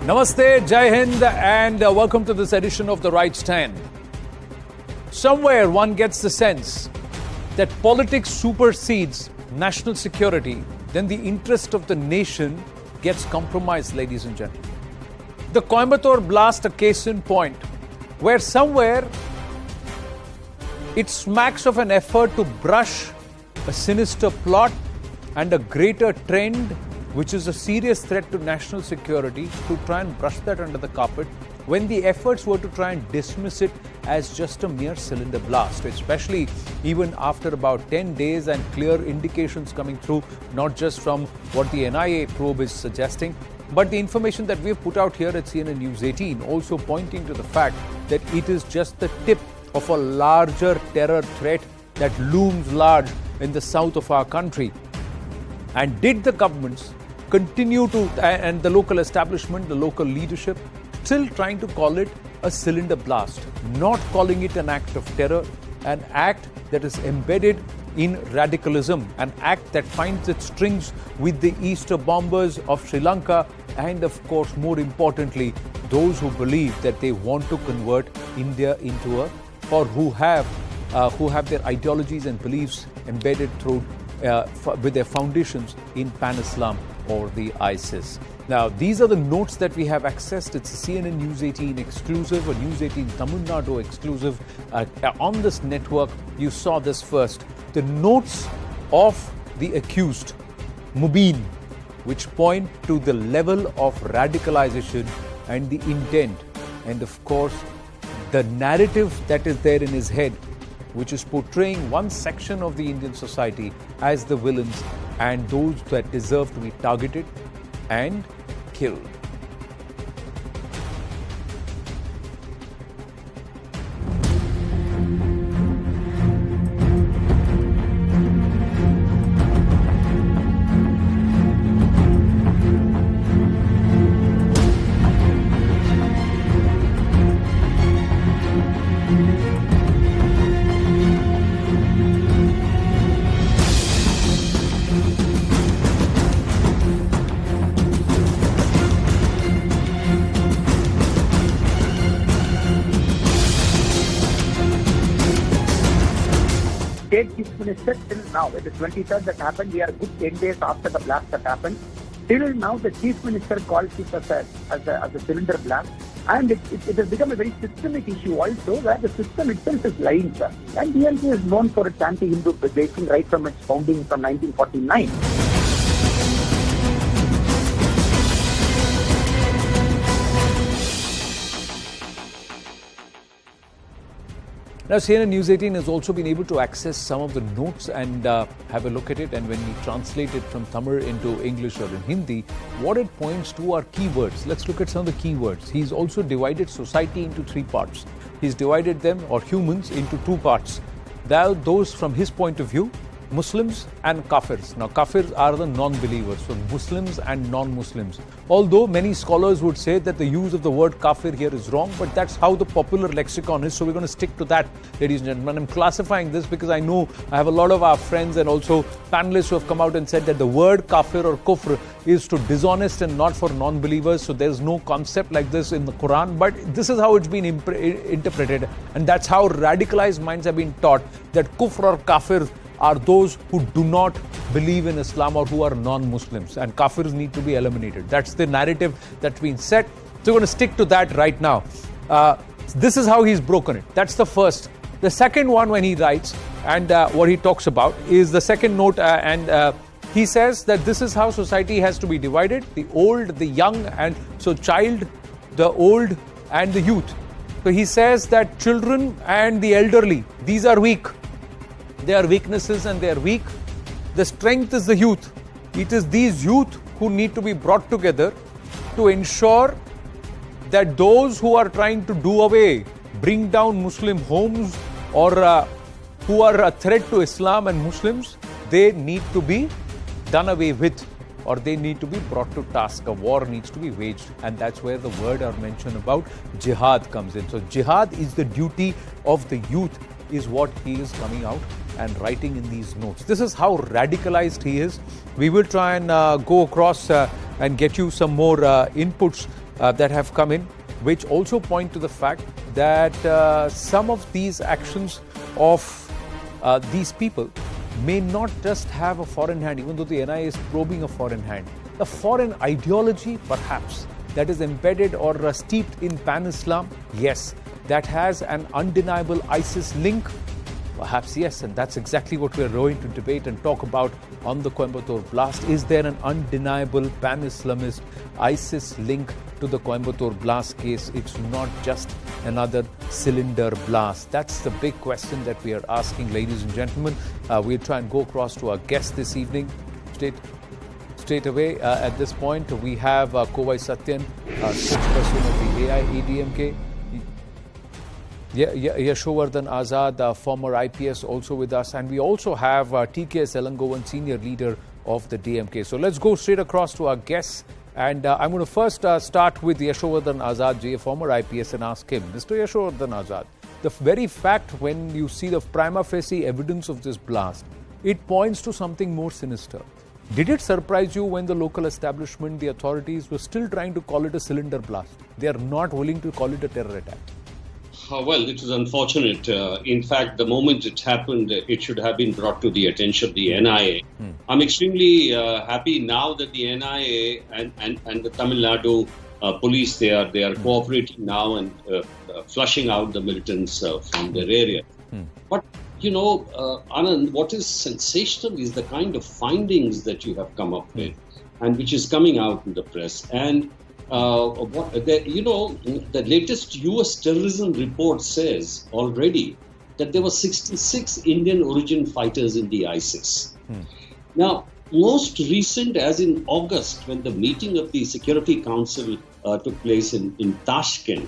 Namaste, Jai Hind, and welcome to this edition of The Right Stand. Somewhere one gets the sense that politics supersedes national security, then the interest of the nation gets compromised, ladies and gentlemen. The Coimbatore Blast, a case in point, where somewhere it smacks of an effort to brush a sinister plot and a greater trend, which is a serious threat to national security, to try and brush that under the carpet, when the efforts were to try and dismiss it as just a mere cylinder blast, especially even after about 10 days and clear indications coming through, not just from what the NIA probe is suggesting, but the information that we have put out here at CNN News 18 also pointing to the fact that it is just the tip of a larger terror threat that looms large in the south of our country. And did the governments continue to, and the local establishment, the local leadership, still trying to call it a cylinder blast, not calling it an act of terror, an act that is embedded in radicalism, an act that finds its strings with the Easter bombers of Sri Lanka, and of course, more importantly, those who believe that they want to convert India into a, or who have their ideologies and beliefs embedded through with their foundations in Pan-Islam or the ISIS. Now, these are the notes that we have accessed. It's a CNN News 18 exclusive, a News 18 Tamil Nadu exclusive. On this network, you saw this first. The notes of the accused, Mubin, which point to the level of radicalization and the intent. And of course, the narrative that is there in his head, which is portraying one section of the Indian society as the villains and those that deserve to be targeted and killed. State Chief Minister till now, it is 23rd that happened, we are a good 10 days after the blast that happened. Till now, the Chief Minister calls it as a cylinder blast, and it has become a very systemic issue also, where the system itself is lying, sir. And DLP is known for its anti-Hindu bashing right from its founding from 1949. Now, CNN News 18 has also been able to access some of the notes and have a look at it. And when we translate it from Tamil into English or in Hindi, what it points to are keywords. Let's look at some of the keywords. He's also divided society into three parts. He's divided them, or humans, into two parts. Those from his point of view, Muslims and Kafirs. Now, Kafirs are the non-believers, so Muslims and non-Muslims. Although many scholars would say that the use of the word Kafir here is wrong, but that's how the popular lexicon is, so we're going to stick to that, ladies and gentlemen. I'm classifying this because I know I have a lot of our friends and also panelists who have come out and said that the word Kafir or Kufr is to dishonest and not for non-believers, so there's no concept like this in the Quran, but this is how it's been interpreted, and that's how radicalized minds have been taught that Kufr or Kafir are those who do not believe in Islam or who are non-Muslims, and Kafirs need to be eliminated. That's the narrative that's been set. So we're going to stick to that right now. This is how he's broken it. That's the first. The second one, when he writes and what he talks about is the second note, and he says that this is how society has to be divided: the old, the young, and so child, the old, and the youth. So he says that children and the elderly, these are weak. They are weaknesses and they are weak. The strength is the youth. It is these youth who need to be brought together to ensure that those who are trying to do away, bring down Muslim homes, or who are a threat to Islam and Muslims, they need to be done away with, or they need to be brought to task. A war needs to be waged, and that's where the word I mentioned about jihad comes in. So jihad is the duty of the youth, is what he is coming out and writing in these notes. This is how radicalized he is. We will try and go across and get you some more inputs that have come in, which also point to the fact that some of these actions of these people may not just have a foreign hand, even though the NIA is probing a foreign hand. A foreign ideology, perhaps, that is embedded or steeped in pan-Islam, yes. That has an undeniable ISIS link, perhaps yes. And that's exactly what we're going to debate and talk about on the Coimbatore Blast. Is there an undeniable pan-Islamist ISIS link to the Coimbatore Blast case? It's not just another cylinder blast. That's the big question that we are asking, ladies and gentlemen. We'll try and go across to our guest this evening. Straight away, at this point, we have Kovai Satyan, spokesperson of the AIADMK. Yashovardhan Azad, former IPS, also with us. And we also have TKS Elangovan, senior leader of the DMK. So let's go straight across to our guests. And I'm going to first start with Yashovardhan Azad, a former IPS, and ask him, Mr. Yashovardhan Azad, the very fact when you see the prima facie evidence of this blast, it points to something more sinister. Did it surprise you when the local establishment, the authorities, were still trying to call it a cylinder blast? They are not willing to call it a terror attack. Well, it is unfortunate. In fact, the moment it happened, it should have been brought to the attention of the NIA. I'm extremely happy now that the NIA and the Tamil Nadu police, they are cooperating now and flushing out the militants from their area. But you know, Anand, what is sensational is the kind of findings that you have come up with and which is coming out in the press. And, the latest US terrorism report says already that there were 66 Indian origin fighters in the ISIS. Now, most recent, as in August, when the meeting of the Security Council took place in Tashkent,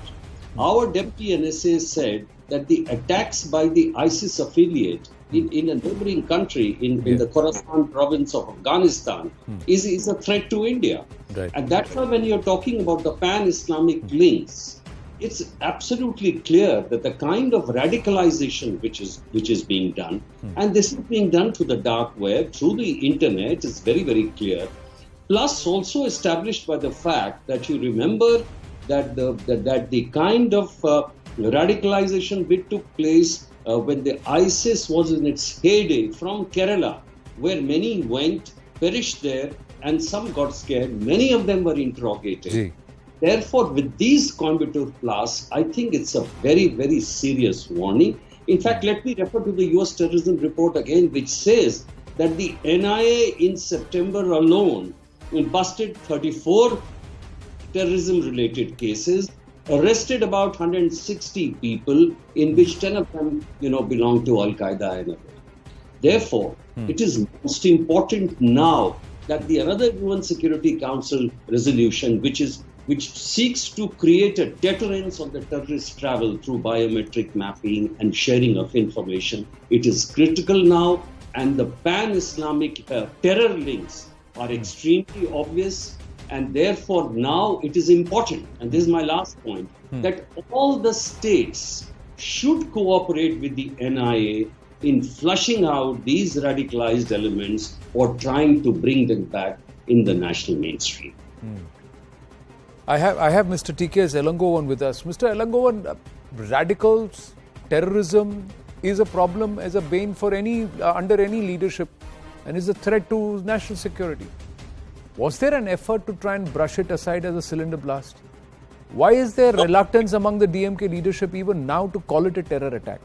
our deputy NSA said that the attacks by the ISIS affiliate in a neighboring country, in the Khorasan province of Afghanistan, is a threat to India. Right. And that's why when you're talking about the pan-Islamic links, it's absolutely clear that the kind of radicalization which is being done, and this is being done through the dark web, through the internet, is very, very clear. Plus also established by the fact that you remember that the kind of radicalization which took place when the ISIS was in its heyday from Kerala, where many went, perished there, and some got scared. Many of them were interrogated. Therefore, with these Coimbatore blasts, I think it's a very, very serious warning. In fact, let me refer to the US terrorism report again, which says that the NIA in September alone busted 34 terrorism-related cases, arrested about 160 people, in which 10 of them, belong to Al-Qaeda and others. Therefore, it is most important now that the another UN Security Council resolution, which seeks to create a deterrence on the terrorist travel through biometric mapping and sharing of information, it is critical now, and the pan-Islamic terror links are extremely obvious. And therefore, now it is important, and this is my last point, that all the states should cooperate with the NIA in flushing out these radicalized elements or trying to bring them back in the national mainstream. I have Mr. TKS Elangovan with us. Mr. Elangovan, radicals, terrorism is a problem as a bane for under any leadership and is a threat to national security. Was there an effort to try and brush it aside as a cylinder blast? Why is there reluctance among the DMK leadership even now to call it a terror attack?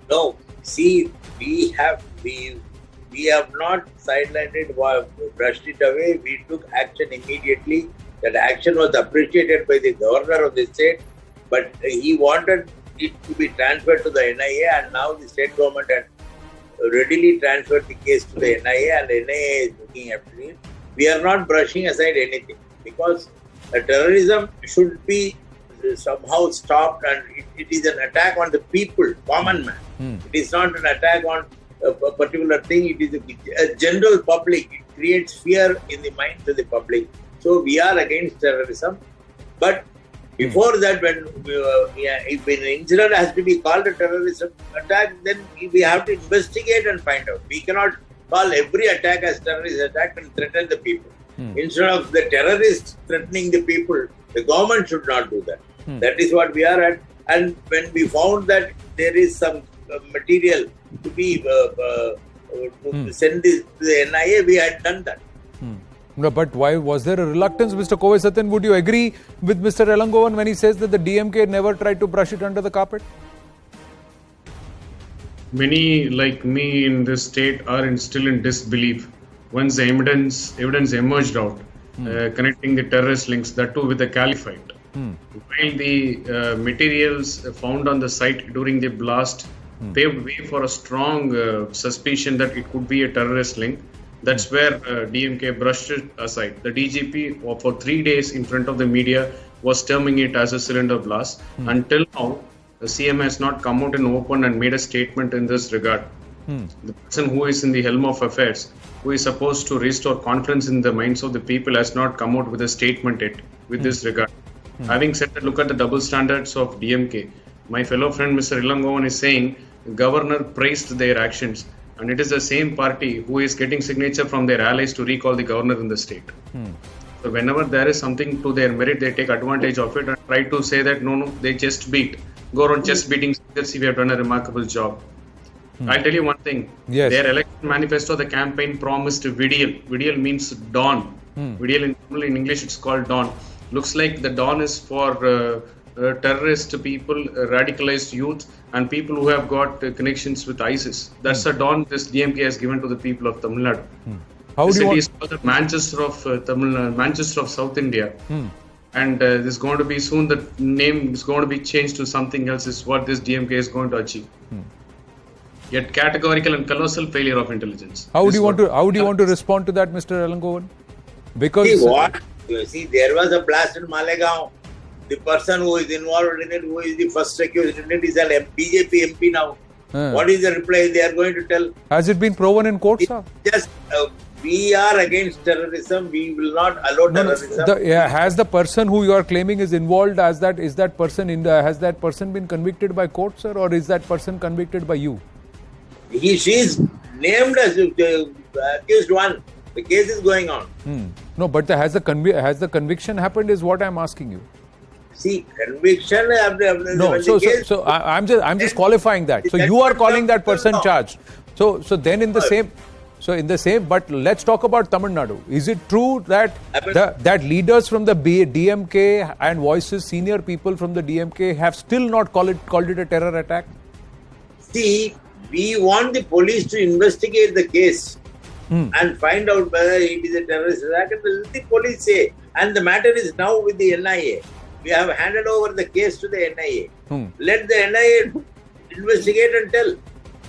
No, see, we have not sidelined it or brushed it away. We took action immediately. That action was appreciated by the governor of the state, but he wanted it to be transferred to the NIA, and now the state government had readily transferred the case to the NIA, and the NIA is looking after it. We are not brushing aside anything, because terrorism should be somehow stopped, and it is an attack on the people, common man. It is not an attack on a particular thing. It is a general public. It creates fear in the minds of the public. So we are against terrorism. But before that, if an incident has to be called a terrorism attack, then we have to investigate and find out. We cannot call every attack as terrorist attack and threaten the people. Instead of the terrorists threatening the people, the government should not do that. That is what we are at. And when we found that there is some material to be to send this to the NIA, we had done that. No, but why was there a reluctance, Mr. Kovai Satyan? Would you agree with Mr. Elangovan when he says that the DMK never tried to brush it under the carpet? Many like me in this state are still in disbelief once the evidence emerged out, connecting the terrorist links, that too with the caliphate. While the materials found on the site during the blast paved way for a strong suspicion that it could be a terrorist link, that's where DMK brushed it aside. The DGP for 3 days in front of the media was terming it as a cylinder blast. Until now, the CM has not come out in open and made a statement in this regard. The person who is in the helm of affairs, who is supposed to restore confidence in the minds of the people, has not come out with a statement yet with this regard. Having said that, look at the double standards of DMK. My fellow friend Mr. Elangovan is saying the governor praised their actions, and it is the same party who is getting signature from their allies to recall the governor in the state. So whenever there is something to their merit, they take advantage of it and try to say that no, they just beat. Go around just beating, see we have done a remarkable job. I'll tell you one thing. Yes. Their election manifesto, the campaign promised Vidial. Vidial means dawn. Vidial in English it's called dawn. Looks like the dawn is for terrorist people, radicalized youth, and people who have got connections with ISIS. That's the dawn this DMK has given to the people of Tamil Nadu. How do you want... is called the Manchester of Manchester of South India. And there's going to be soon the name is going to be changed to something else. Is what this DMK is going to achieve. Yet categorical and colossal failure of intelligence. How do you want to respond to that, Mr. Elangovan? Because see, there was a blast in Malegaon. The person who is involved in it, who is the first accused in it, is an BJP MP now. What is the reply they are going to tell? Has it been proven in court, sir? Just we are against terrorism. We will not allow terrorism. Has the person who you are claiming is involved has that person been convicted by court, sir, or is that person convicted by you? She is named as the accused one. The case is going on. No, but has the conviction happened is what I am asking you. See, conviction. No, so I'm just qualifying that. So you are calling that person charged. So then in the same. But let's talk about Tamil Nadu. Is it true that that leaders from the DMK and voices, senior people from the DMK, have still not called it a terror attack? See, we want the police to investigate the case and find out whether it is a terrorist attack. And let the police say. And the matter is now with the NIA. We have handed over the case to the NIA. Let the NIA investigate and tell.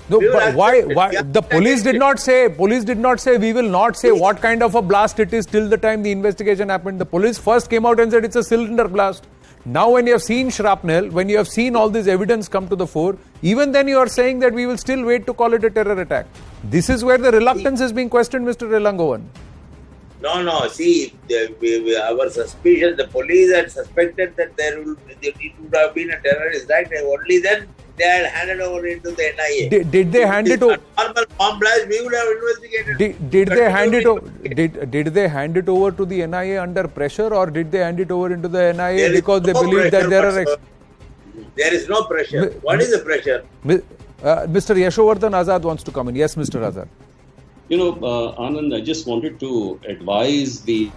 No, but why? The police did not say. We will not say what kind of a blast it is till the time the investigation happened. The police first came out and said it's a cylinder blast. Now, when you have seen shrapnel, when you have seen all this evidence come to the fore, even then you are saying that we will still wait to call it a terror attack. This is where the reluctance is being questioned, Mr. Elangovan. No. See, our suspicion, the police had suspected that it would have been a terrorist act. Only then they had handed over into the NIA. Did they hand it over? Normal bomb blast, we would have investigated. Did they hand it over? Did they hand it over to the NIA under pressure, or did they hand it over into the NIA because they believe that there are? There is no pressure. What is the pressure? Mr. Yashovardhan Azad wants to come in. Yes, Mr. Azad. Anand, I just wanted to advise the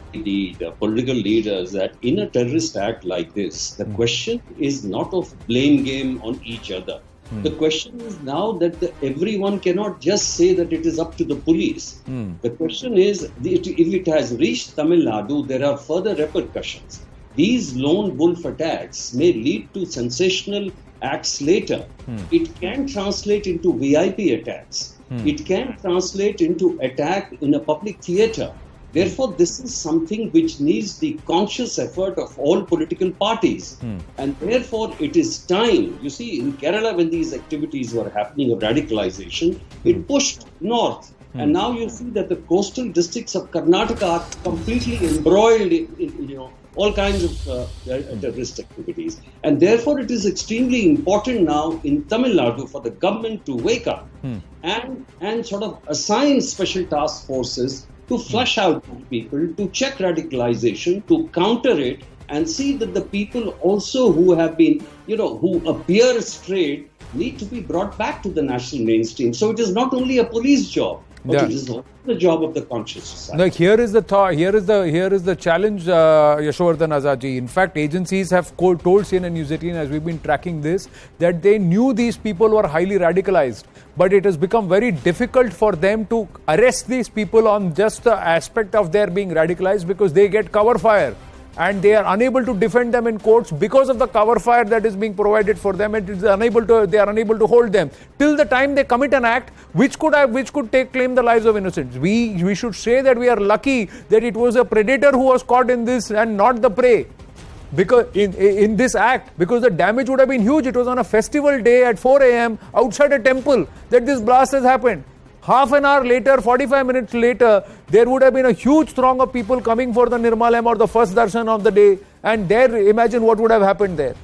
political leaders that in a terrorist act like this, the question is not of blame game on each other. The question is now that everyone cannot just say that it is up to the police. The question is, if it has reached Tamil Nadu, there are further repercussions. These lone wolf attacks may lead to sensational acts later. It can translate into VIP attacks. It can translate into attack in a public theatre. Therefore, this is something which needs the conscious effort of all political parties. And therefore, it is time. You see, in Kerala, when these activities were happening of radicalization, it pushed north. And now you see that the coastal districts of Karnataka are completely embroiled in all kinds of terrorist activities. And therefore, it is extremely important now in Tamil Nadu for the government to wake up and sort of assign special task forces to flush out people, to check radicalization, to counter it, and see that the people also who have been, who appear strayed, need to be brought back to the national mainstream. So it is not only a police job, but it is also the job of the conscious society. Like here is the thought. Here is the challenge, Yashovardhan Azadji. In fact, agencies have told CNN-News18, as we've been tracking this, that they knew these people were highly radicalized, but it has become very difficult for them to arrest these people on just the aspect of their being radicalized, because they get cover fire. And they are unable to defend them in courts because of the cover fire that is being provided for them, and they are unable to hold them till the time they commit an act which could claim the lives of innocents. We should say that we are lucky that it was a predator who was caught in this and not the prey, because in this act, because the damage would have been huge. It was on a festival day at 4 a.m. outside a temple that this blast has happened. Half an hour later, 45 minutes later, there would have been a huge throng of people coming for the Nirmalam or the first darshan of the day. And there, imagine what would have happened there.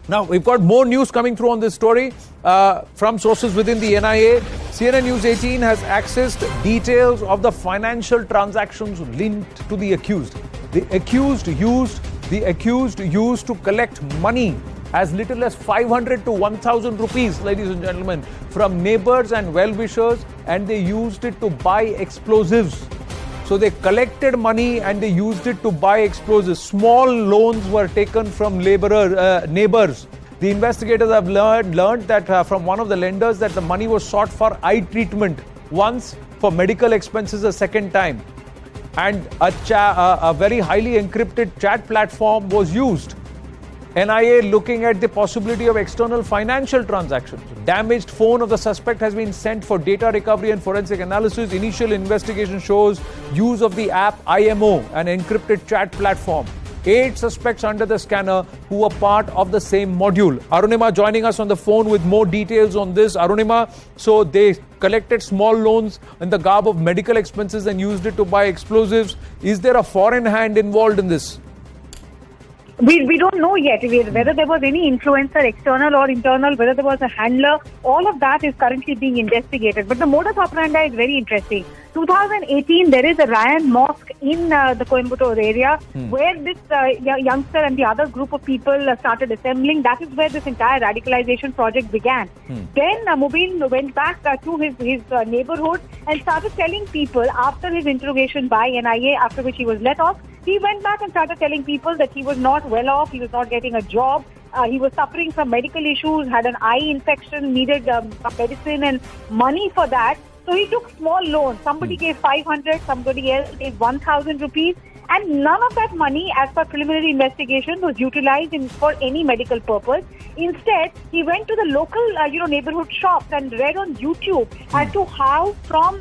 Now, we've got more news coming through on this story from sources within the NIA. CNN-News18 has accessed details of the financial transactions linked to the accused. The accused used to collect money as little as 500 to 1,000 rupees, ladies and gentlemen, from neighbors and well-wishers, and they used it to buy explosives. So they collected money and they used it to buy explosives. Small loans were taken from neighbors. The investigators have learned that from one of the lenders that the money was sought for eye treatment once, for medical expenses a second time. And a very highly encrypted chat platform was used. NIA looking at the possibility of external financial transactions. Damaged phone of the suspect has been sent for data recovery and forensic analysis. Initial investigation shows use of the app IMO, an encrypted chat platform. 8 suspects under the scanner who were part of the same module. Arunima joining us on the phone with more details on this. Arunima, so they collected small loans in the garb of medical expenses and used it to buy explosives. Is there a foreign hand involved in this? We don't know yet whether there was any influencer, external or internal, whether there was a handler. All of that is currently being investigated. But the modus operandi is very interesting. 2018, there is a Ryan Mosque in the Coimbatore area where this youngster and the other group of people started assembling. That is where this entire radicalization project began. Then Mubin went back to his neighborhood and started telling people, after his interrogation by NIA, after which he was let off, he went back and started telling people that he was not well off, he was not getting a job, he was suffering from medical issues, had an eye infection, needed medicine and money for that. So he took small loans. Somebody gave 500, somebody else gave 1,000 rupees. And none of that money, as per preliminary investigation, was utilized for any medical purpose. Instead, he went to the local, neighborhood shops and read on YouTube as to how from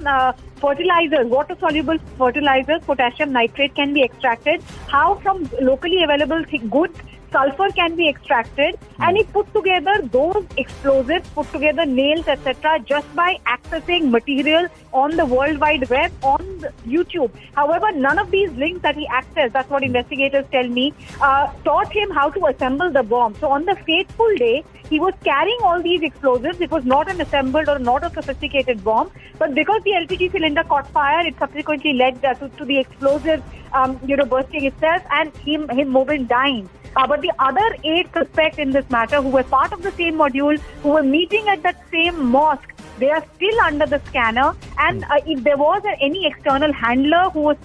fertilizers, water-soluble fertilizers, potassium nitrate can be extracted, how from locally available goods, sulfur can be extracted, and he put together those explosives, put together nails, etc., just by accessing material on the World Wide Web, on YouTube. However, none of these links that he accessed, that's what investigators tell me, taught him how to assemble the bomb. So on the fateful day, he was carrying all these explosives. It was not an assembled or not a sophisticated bomb, but because the LPG cylinder caught fire, it subsequently led to the explosive, bursting itself, and him Mubin dying. But the other 8 suspects in this matter, who were part of the same module, who were meeting at that same mosque, they are still under the scanner. And if there was any external handler who was,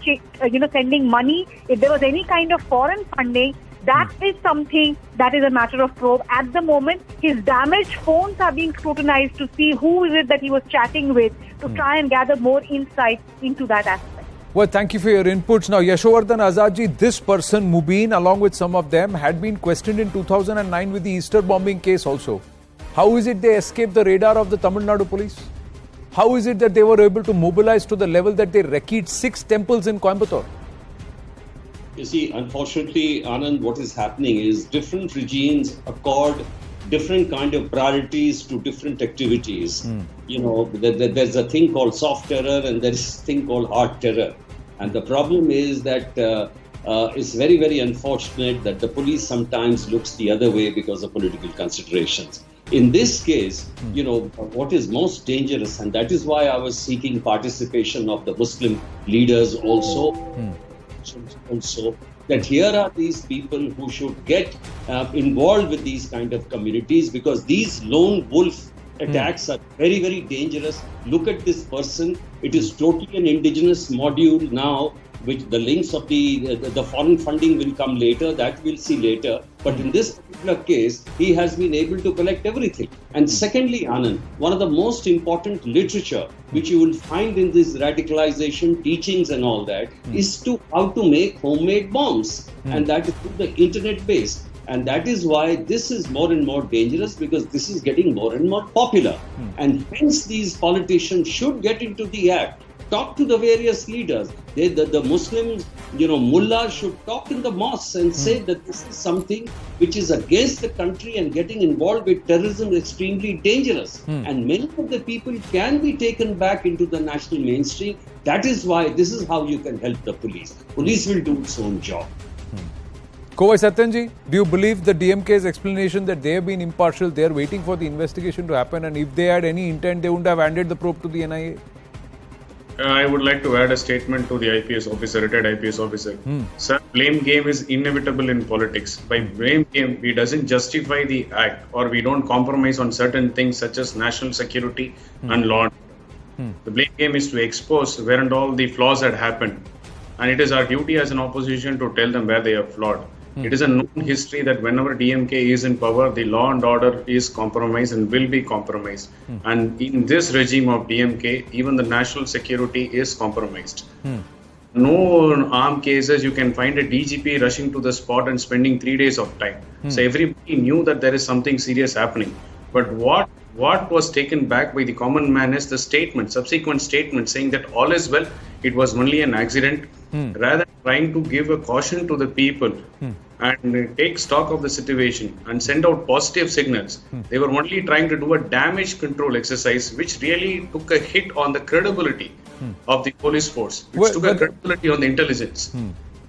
sending money, if there was any kind of foreign funding, that is something that is a matter of probe. At the moment, his damaged phones are being scrutinized to see who is it that he was chatting with, to try and gather more insight into that aspect. Well, thank you for your inputs. Now, Yashovardhan Azadji, this person, Mubin, along with some of them, had been questioned in 2009 with the Easter bombing case also. How is it they escaped the radar of the Tamil Nadu police? How is it that they were able to mobilize to the level that they wrecked 6 temples in Coimbatore? You see, unfortunately, Anand, what is happening is different regimes accord different kind of priorities to different activities. There's a thing called soft terror and there's a thing called hard terror. And the problem is that it's very, very unfortunate that the police sometimes looks the other way because of political considerations. In this case, what is most dangerous, and that is why I was seeking participation of the Muslim leaders also, that here are these people who should get involved with these kind of communities, because these lone wolf attacks are very, very dangerous. Look at this person. It is totally an indigenous module now, which the links of the foreign funding will come later. That we'll see later. But in this particular case, he has been able to collect everything. And secondly, Anand, one of the most important literature which you will find in this radicalization teachings and all that is to how to make homemade bombs. And that is through the internet based. And that is why this is more and more dangerous, because this is getting more and more popular. And hence these politicians should get into the act. Talk to the various leaders. The Muslims, mullahs should talk in the mosques and say that this is something which is against the country, and getting involved with terrorism is extremely dangerous. And many of the people can be taken back into the national mainstream. That is why this is how you can help the police. Police will do its own job. Kovai Satyanji, do you believe the DMK's explanation that they have been impartial, they are waiting for the investigation to happen, and if they had any intent, they wouldn't have handed the probe to the NIA? I would like to add a statement to the IPS officer, retired IPS officer. Sir, blame game is inevitable in politics. By blame game, we doesn't justify the act, or we don't compromise on certain things such as national security and law. The blame game is to expose where and all the flaws had happened. And it is our duty as an opposition to tell them where they are flawed. It is a known history that whenever DMK is in power, the law and order is compromised and will be compromised. And in this regime of DMK, even the national security is compromised. No armed cases, you can find a DGP rushing to the spot and spending 3 days of time. So everybody knew that there is something serious happening. But what was taken back by the common man is the subsequent statement saying that all is well, it was only an accident. Rather than trying to give a caution to the people and take stock of the situation and send out positive signals, they were only trying to do a damage control exercise, which really took a hit on the credibility of the police force, which took a credibility on the intelligence.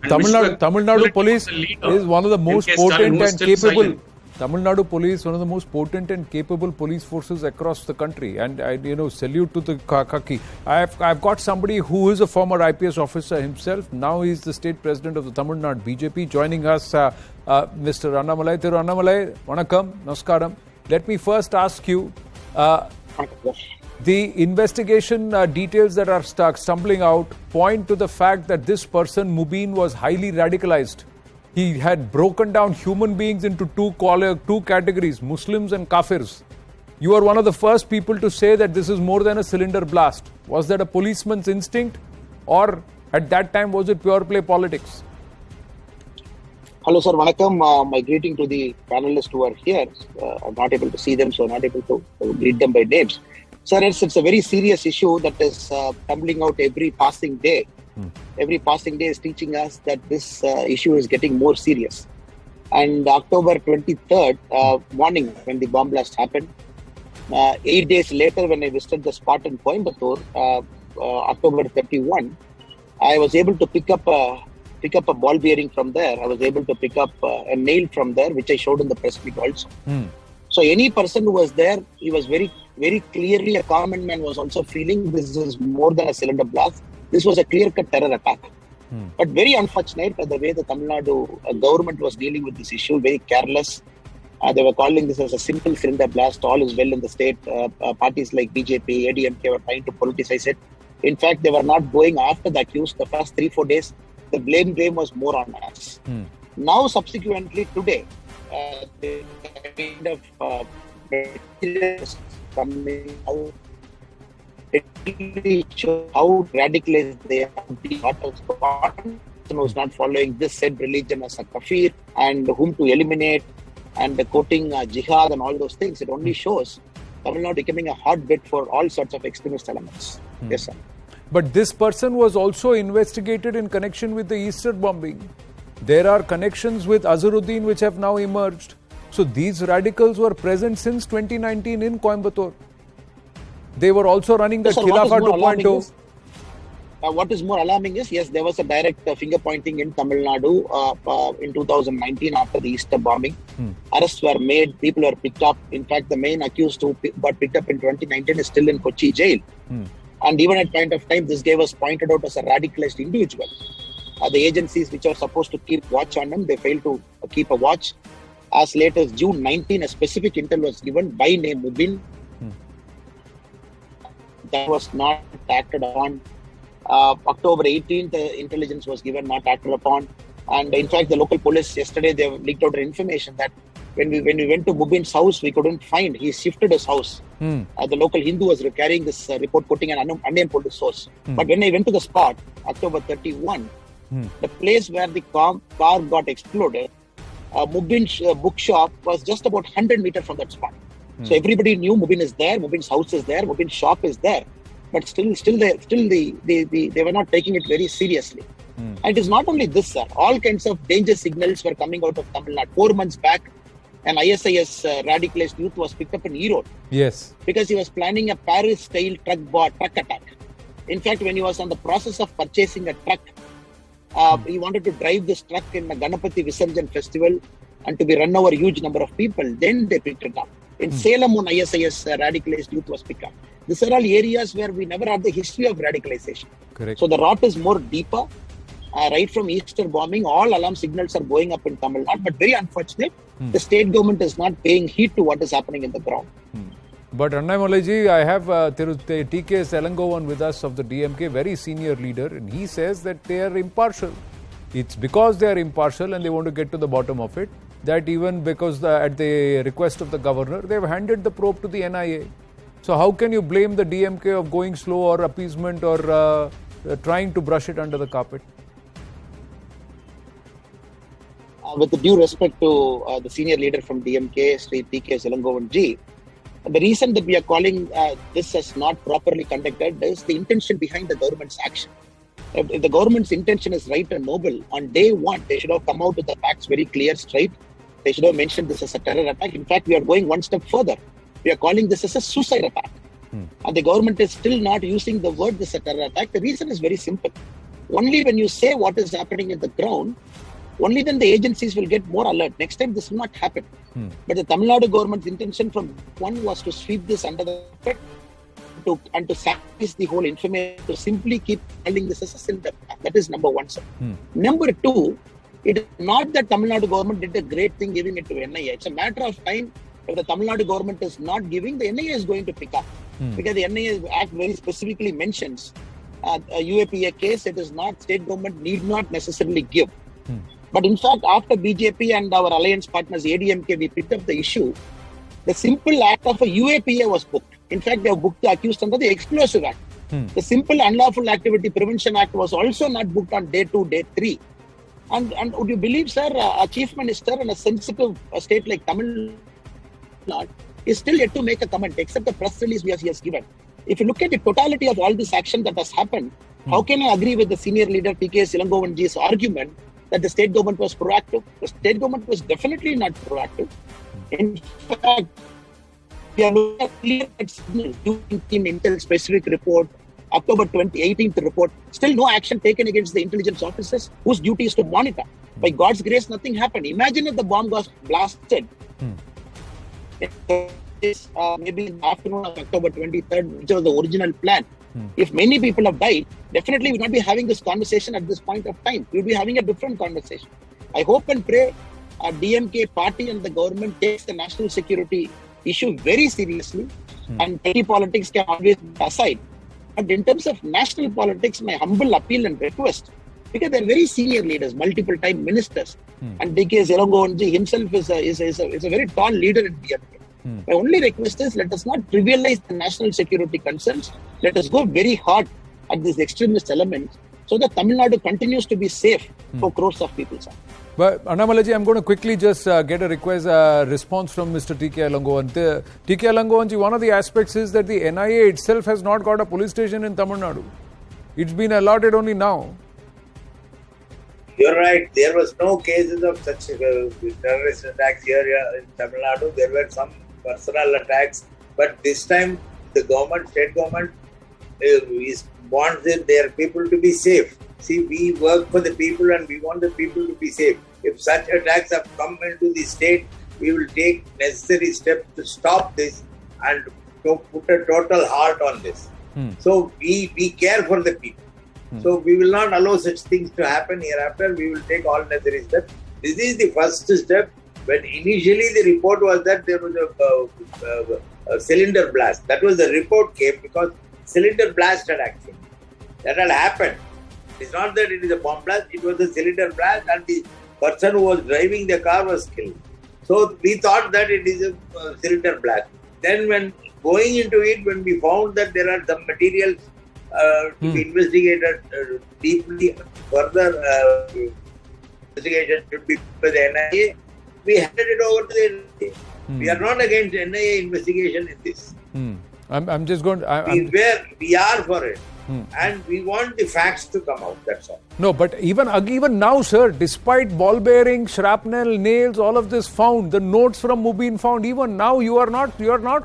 Tamil Nadu police is one of the most potent and capable. Tamil Nadu police, one of the most potent and capable police forces across the country, and I salute to the Kaki. I've got somebody who is a former IPS officer himself. Now he's the state president of the Tamil Nadu BJP. Joining us, Mr. Annamalai. Thiru Annamalai, vanakkam, namaskaram. Let me first ask you, the investigation details that are stumbling out point to the fact that this person, Mubin, was highly radicalized. He had broken down human beings into two categories, Muslims and Kafirs. You are one of the first people to say that this is more than a cylinder blast. Was that a policeman's instinct, or at that time was it pure play politics? Hello, sir. Vanakkam. My greeting to the panelists who are here. I'm not able to see them, so I'm not able to greet them by names. Sir, it's a very serious issue that is tumbling out every passing day. Every passing day is teaching us that this issue is getting more serious. And October 23rd morning, when the bomb blast happened, 8 days later, when I visited the spot in Coimbatore, October 31, I was able to pick up a ball bearing from there. I was able to pick up a nail from there, which I showed in the press meet also. So any person who was there, he was very, very clearly, a common man was also feeling this is more than a cylinder blast. This was a clear-cut terror attack. But very unfortunate the way the Tamil Nadu government was dealing with this issue, very careless. They were calling this as a simple cylinder blast. All is well in the state. Parties like BJP, ADMK were trying to politicize it. In fact, they were not going after the accused. The first 3-4 days, the blame game was more on us. Now, subsequently, today, the kind of coming out, it really shows how radicalized they are. The person who's not following this said religion as a kafir and whom to eliminate, and quoting Jihad and all those things. It only shows Tamil Nadu becoming a hotbed for all sorts of extremist elements. Yes, sir. But this person was also investigated in connection with the Easter bombing. There are connections with Azharuddin which have now emerged. So these radicals were present since 2019 in Coimbatore. They were also running the Khilafah 2.0. what is more alarming is, yes, there was a direct finger pointing in Tamil Nadu in 2019 after the Easter bombing. Arrests were made, people were picked up. In fact, the main accused who got picked up in 2019 is still in Kochi jail. And even at point of time, this guy was pointed out as a radicalized individual. The agencies which are supposed to keep watch on him, they failed to keep a watch. As late as June 19, a specific intel was given by name Mubin. That was not acted upon. October 18th, the intelligence was given, not acted upon. And in fact, the local police yesterday, they leaked out information that when we went to Mubin's house, we couldn't find. He shifted his house. The local Hindu was carrying this report, quoting an unnamed police source. But when I went to the spot, October 31, the place where the car got exploded, Mubin's bookshop was just about 100 meters from that spot. So everybody knew Mubin is there, Mubin's house is there, Mubin's shop is there. But still they were not taking it very seriously. And it is not only this, sir. All kinds of danger signals were coming out of Tamil Nadu. 4 months back, an ISIS radicalized youth was picked up in Erode. Yes. Because he was planning a Paris-style truck attack. In fact, when he was on the process of purchasing a truck, he wanted to drive this truck in a Ganapati Visarjan festival and to be run over a huge number of people. Then they picked it up. In Salem, on ISIS radicalized youth was picked up. These are all areas where we never had the history of radicalization. Correct. So the rot is more deeper. Right from Easter bombing, all alarm signals are going up in Tamil Nadu. But very unfortunate, the state government is not paying heed to what is happening in the ground. But Annamalaji, I have TK Selangovan with us of the DMK, very senior leader, and he says that they are impartial. It's because they are impartial and they want to get to the bottom of it, that even because at the request of the governor, they have handed the probe to the NIA. So how can you blame the DMK of going slow or appeasement or trying to brush it under the carpet? With the due respect to the senior leader from DMK, Sri TK Selangovan ji, the reason that we are calling this as not properly conducted is the intention behind the government's action. If the government's intention is right and noble, on day one, they should have come out with the facts very clear, straight. They should have mentioned this as a terror attack. In fact, we are going one step further. We are calling this as a suicide attack. And the government is still not using the word this is a terror attack. The reason is very simple. Only when you say what is happening in the ground, only then the agencies will get more alert. Next time this will not happen. But the Tamil Nadu government's intention from one was to sweep this under the carpet and to sacrifice the whole information, to simply keep calling this as a sin. That is number one, sir. Number two, it is not that Tamil Nadu government did a great thing giving it to NIA. It's a matter of time. If the Tamil Nadu government is not giving, the NIA is going to pick up. Because the NIA Act very specifically mentions a UAPA case, it is not, state government need not necessarily give. But in fact, after BJP and our alliance partners ADMK, we picked up the issue. The simple act of a UAPA was booked. In fact, they have booked the accused under the Explosive Act. The simple Unlawful Activity Prevention Act was also not booked on day 2, day 3. And would you believe, sir, a chief minister in a sensitive state like Tamil Nadu is still yet to make a comment, except the press release he has given. If you look at the totality of all this action that has happened, how can I agree with the senior leader TK Selangovan-ji's argument that the state government was proactive? The state government was definitely not proactive. In fact, we are looking at clear signals, Team Intel specific report, October 2018 report, still no action taken against the intelligence officers whose duty is to monitor. By God's grace, nothing happened. Imagine if the bomb was blasted. Maybe in the afternoon of October 23rd, which was the original plan. If many people have died, definitely we will not be having this conversation at this point of time. We will be having a different conversation. I hope and pray DMK party and the government takes the national security issue very seriously, and petty politics can always be aside. But in terms of national politics, my humble appeal and request, because they're very senior leaders, multiple time ministers, and DK Selangovan-ji himself is a very tall leader in DMK. My only request is, let us not trivialize the national security concerns. Let us go very hard at these extremist elements so that Tamil Nadu continues to be safe for crores of people, sir. But Annamalaji, I'm going to quickly just get a response from Mr. TK Selangovan. TK Selangovan-ji, one of the aspects is that the NIA itself has not got a police station in Tamil Nadu. It's been allotted only now. You're right. There was no cases of such terrorist attacks here in Tamil Nadu. There were some personal attacks, but this time the government, state government, wants their people to be safe. See, we work for the people and we want the people to be safe. If such attacks have come into the state, we will take necessary steps to stop this and to put a total halt on this. So we care for the people. So we will not allow such things to happen hereafter. We will take all necessary steps. This is the first step. When initially the report was that there was a cylinder blast. That was the report came because cylinder blast had actually. That had happened. It's not that it is a bomb blast. It was a cylinder blast and the person who was driving the car was killed. So we thought that it is a cylinder blast. Then when going into it, when we found that there are some materials to be investigated deeply, further investigation should be by the NIA, we handed it over to the NIA. We are not against NIA investigation in this. I'm just going to... We are for it. And we want the facts to come out, that's all. No, but even now, sir, despite ball bearings, shrapnel, nails, all of this found, the notes from Mubin found, even now you are not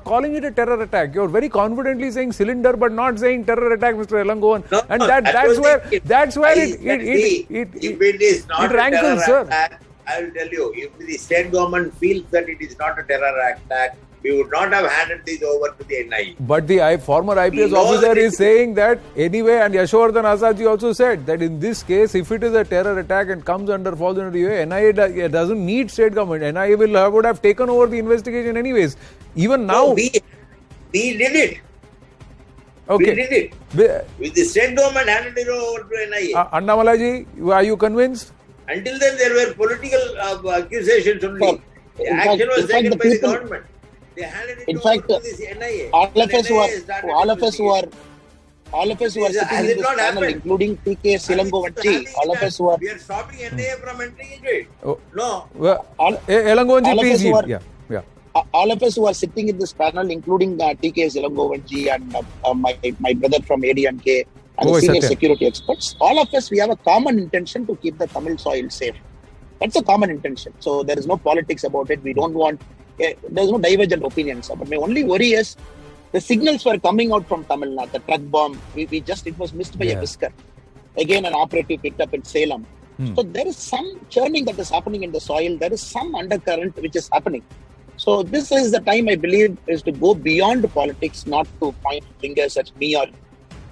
calling it a terror attack. You're very confidently saying cylinder, but not saying terror attack, Mr. Elangovan. No, and that's where it is not it rankles, sir. Attack, I will tell you, if the state government feels that it is not a terror attack, we would not have handed this over to the NIA. But the former IPS officer is saying that anyway, and Yashwardhan Azadji also said that in this case, if it is a terror attack and falls under the NIA doesn't need state government. NIA would have taken over the investigation anyways. Even now... No, we did it. Okay. We did it. With the state government handed it over to NIA. Annamalaji, are you convinced? Until then, there were political accusations only. The action was taken by the government. They handed it over to this NIA. All of us who are sitting in this panel, including TK, Silangovanji, all of us who are... We are stopping NIA from entering into it. No. All of us who are sitting in this panel, including TK, Silangovanji and my brother from ADMK and senior security experts, all of us, we have a common intention to keep the Tamil soil safe. That's a common intention. So there is no politics about it. We don't want... There's no divergent opinions. But my only worry is the signals were coming out from Tamil Nadu, the truck bomb. It was missed by a whisker. Again, an operative picked up in Salem. So there is some churning that is happening in the soil. There is some undercurrent which is happening. So this is the time, I believe, is to go beyond politics, not to point fingers at me or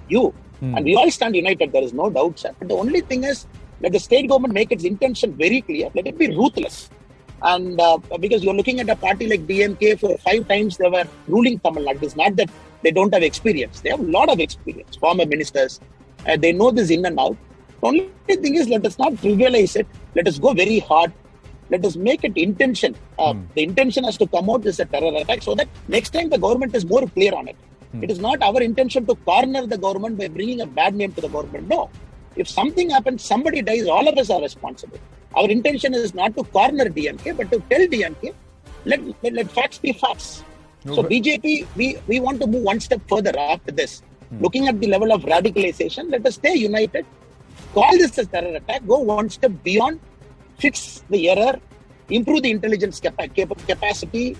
you. And we all stand united. There is no doubt, sir. But the only thing is, let the state government make its intention very clear. Let it be ruthless. And because you're looking at a party like DMK, for 5 times they were ruling Tamil Nadu. It's not that they don't have experience. They have a lot of experience. Former ministers, they know this in and out. The only thing is, let us not trivialize it. Let us go very hard. Let us make it intention. The intention has to come out as a terror attack so that next time the government is more clear on it. It is not our intention to corner the government by bringing a bad name to the government. No. If something happens, somebody dies, all of us are responsible. Our intention is not to corner DMK, but to tell DMK, let facts be facts. Okay. So BJP, we want to move one step further after this. Looking at the level of radicalization, let us stay united. Call this a terror attack, go one step beyond, fix the error, improve the intelligence capacity,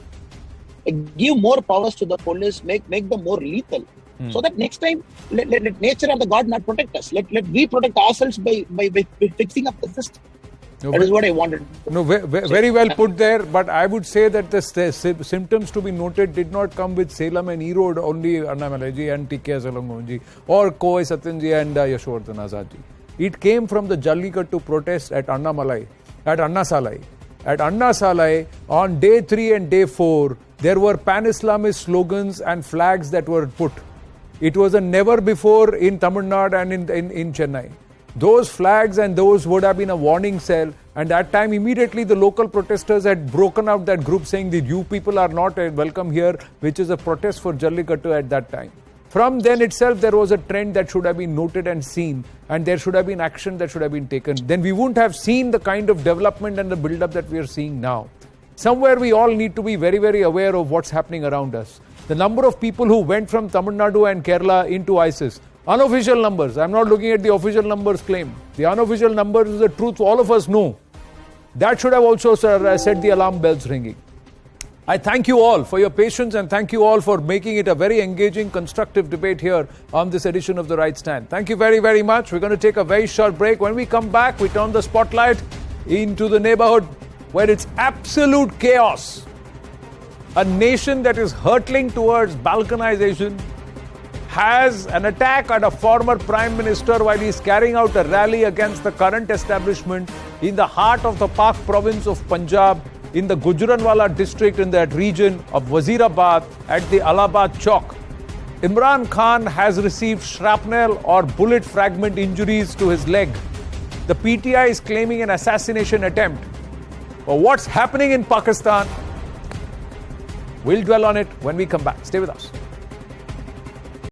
give more powers to the police, make them more lethal. So that next time, let nature and the God not protect us. Let we protect ourselves by fixing up the system. No, that is what I wanted. No, very well put there. But I would say that the symptoms to be noted did not come with Salem and Erode only, Annamalaji and TK Silangovanji, or Koi Satyanji and Yashwardhan Azadji. It came from the Jallikattu protest at Annamalai, at Annasalai. At Annasalai, on day 3 and day 4, there were pan-Islamist slogans and flags that were put. It was a never before in Tamil Nadu and in Chennai. Those flags and those would have been a warning cell, and that time immediately the local protesters had broken out that group saying that you people are not welcome here, which is a protest for Jallikattu at that time. From then itself there was a trend that should have been noted and seen, and there should have been action that should have been taken. Then we wouldn't have seen the kind of development and the build-up that we are seeing now. Somewhere we all need to be very, very aware of what's happening around us. The number of people who went from Tamil Nadu and Kerala into ISIS, unofficial numbers. I'm not looking at the official numbers claimed. The unofficial numbers is the truth all of us know. That should have also set the alarm bells ringing. I thank you all for your patience and thank you all for making it a very engaging, constructive debate here on this edition of The Right Stand. Thank you very, very much. We're going to take a very short break. When we come back, we turn the spotlight into the neighborhood where it's absolute chaos. A nation that is hurtling towards balkanization has an attack at a former Prime Minister while he's carrying out a rally against the current establishment in the heart of the Pak province of Punjab, in the Gujranwala district in that region of Wazirabad at the Allahabad Chowk. Imran Khan has received shrapnel or bullet fragment injuries to his leg. The PTI is claiming an assassination attempt. But what's happening in Pakistan? We'll dwell on it when we come back. Stay with us.